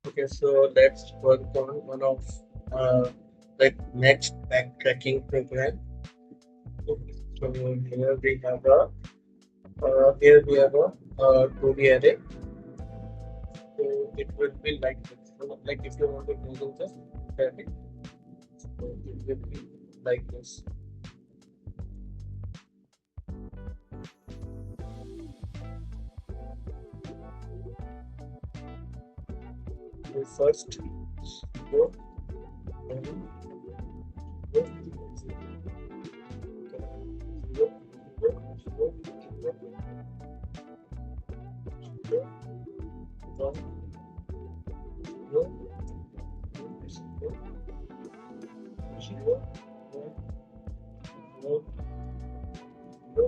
Okay, so let's work on one of the next backtracking program. Okay, so here we have a 2D array. So it will be like this. So, like if you want to do this static, so it will be like this. So first go and go zero, zero, zero, one, zero, zero, zero, one, zero, zero.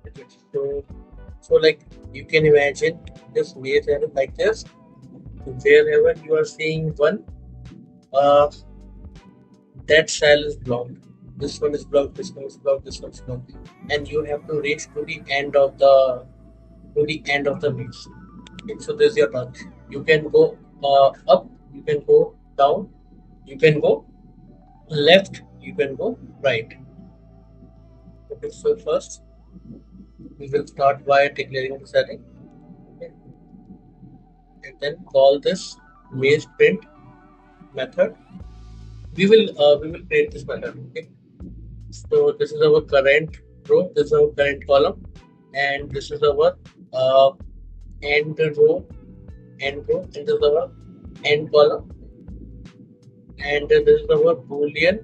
Okay, so like you can imagine this maze array like this. Wherever you are seeing one, uh, that cell is blocked. This one is blocked. This one is blocked. This one is blocked, and you have to reach to the end of the maze. Okay, so this is your path. You can go up. You can go down. You can go left. You can go right. Okay, so first we will start by declaring the setting, okay, and then call this maze print method. We will create this method. Okay. So this is our current row, this is our current column, and this is our uh, end row, and this is our end column, and this is our boolean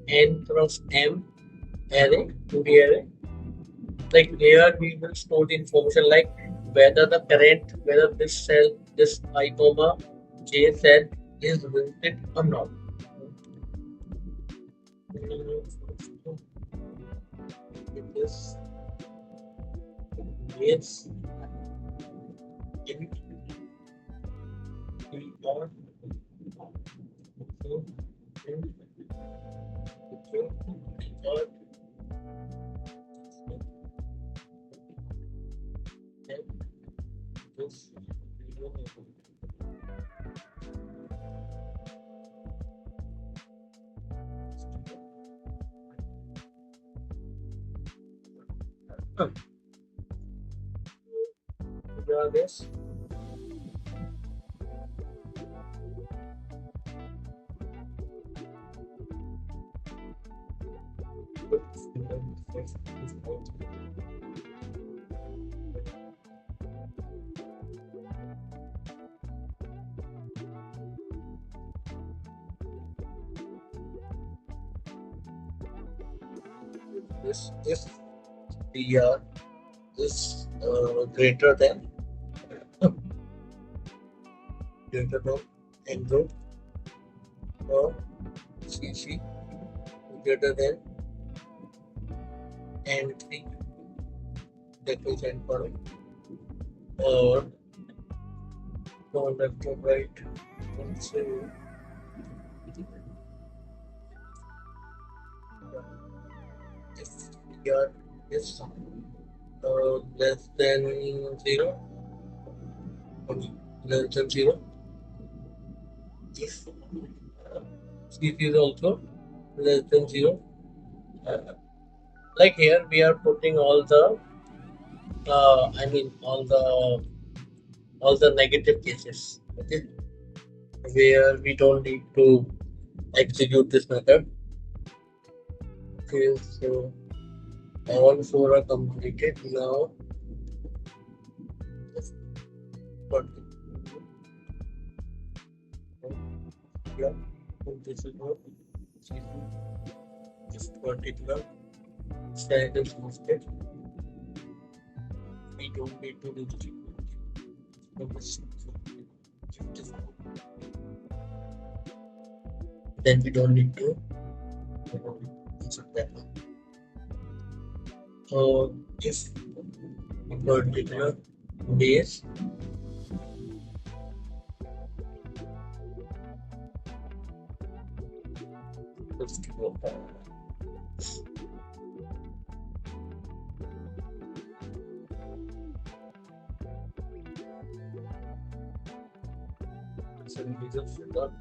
n cross m array to the array. Like here we will store the information like whether this cell, this I comma j cell is visited or not. It is yes in we are so in or this this this if the is greater than n group or cc greater than n3, that is n column, or no left or right. And so if we are is less than 0 or less than 0, if cc is also less than 0, like here we are putting all the I mean all the negative cases, okay, where we don't need to execute this method. Okay, so all four are completed now. But yeah, this is what this particular stack is listed. We don't need to do this. Then we don't need to insert that one. So if a particular base some users should not.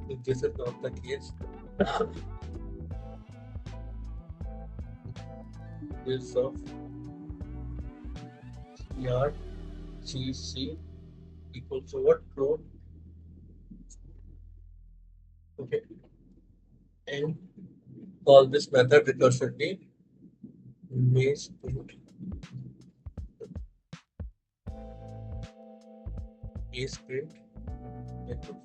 If this is not the case, this of CRCC equals to what? Row. Okay, and call this method recursively maze print method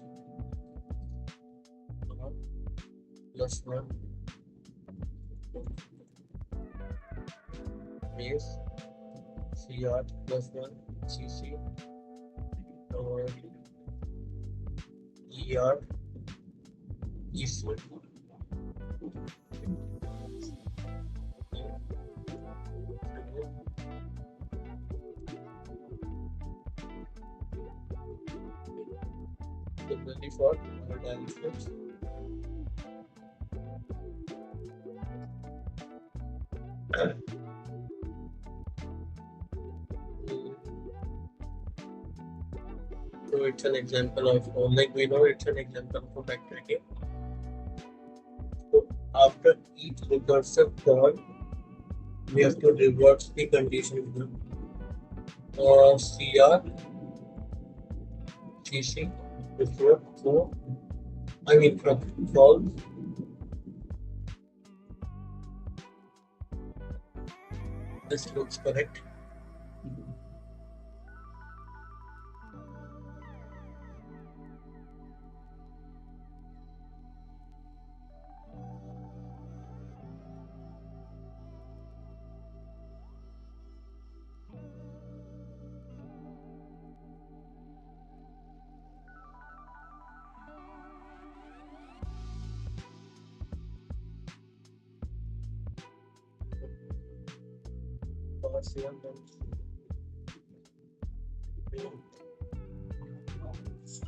plus one maze CR plus one CC or ER EC. Similarly for analysis. So it's an example of, like we know it's an example for backtracking. So after each recursive call, we have to reverse the condition CR CC before true. I mean from false. This looks correct.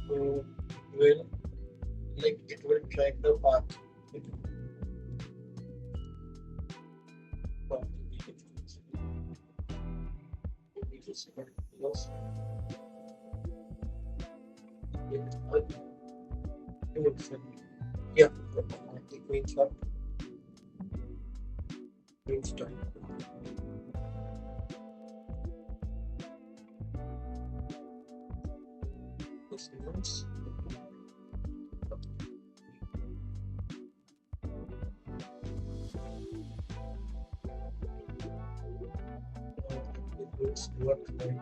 So will like it will track the path. Yeah, it means what? Means time. This means it means what time.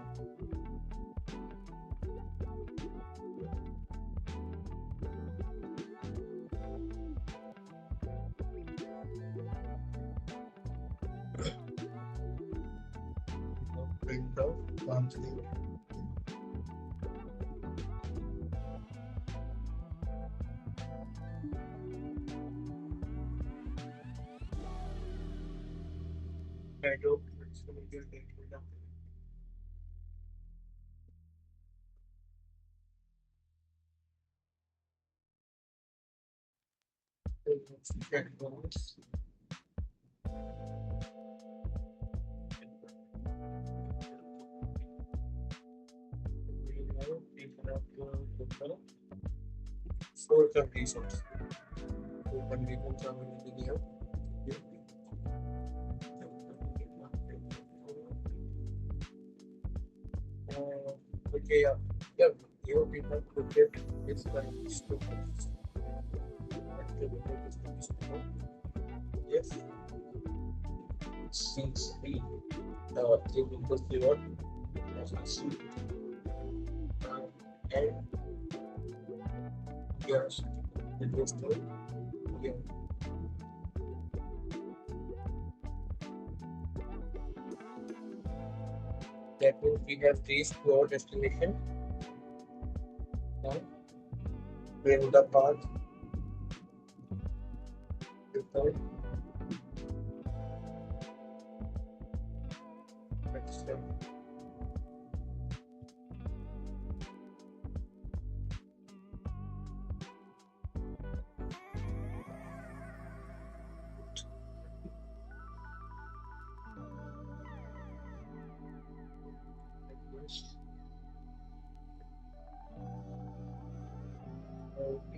Print out monthly. I don't it's going to get it down. Check bonus. Four conditions. Four conditions are available here. Okay, yeah, you people put it this like stupid. Yes, since we take into the as C and yes, it was good. Yeah. That means we have reached to our destination. Now, bring the path. Return. Next step.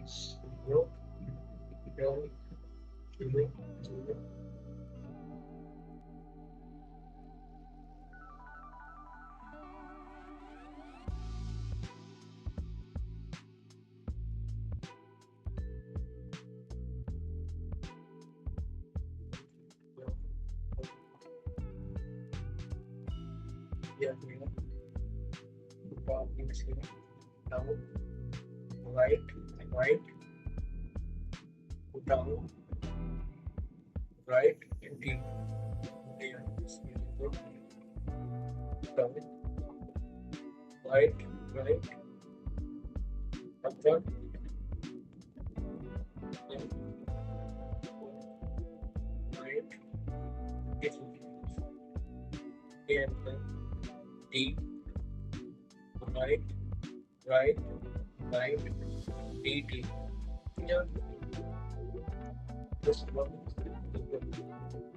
is 0, down, 0, 0. Yeah, down, right, right, down, right, and D. Down, right, right, upward, left, right, and then D, right, right, right, D, D. Yeah, this one is good.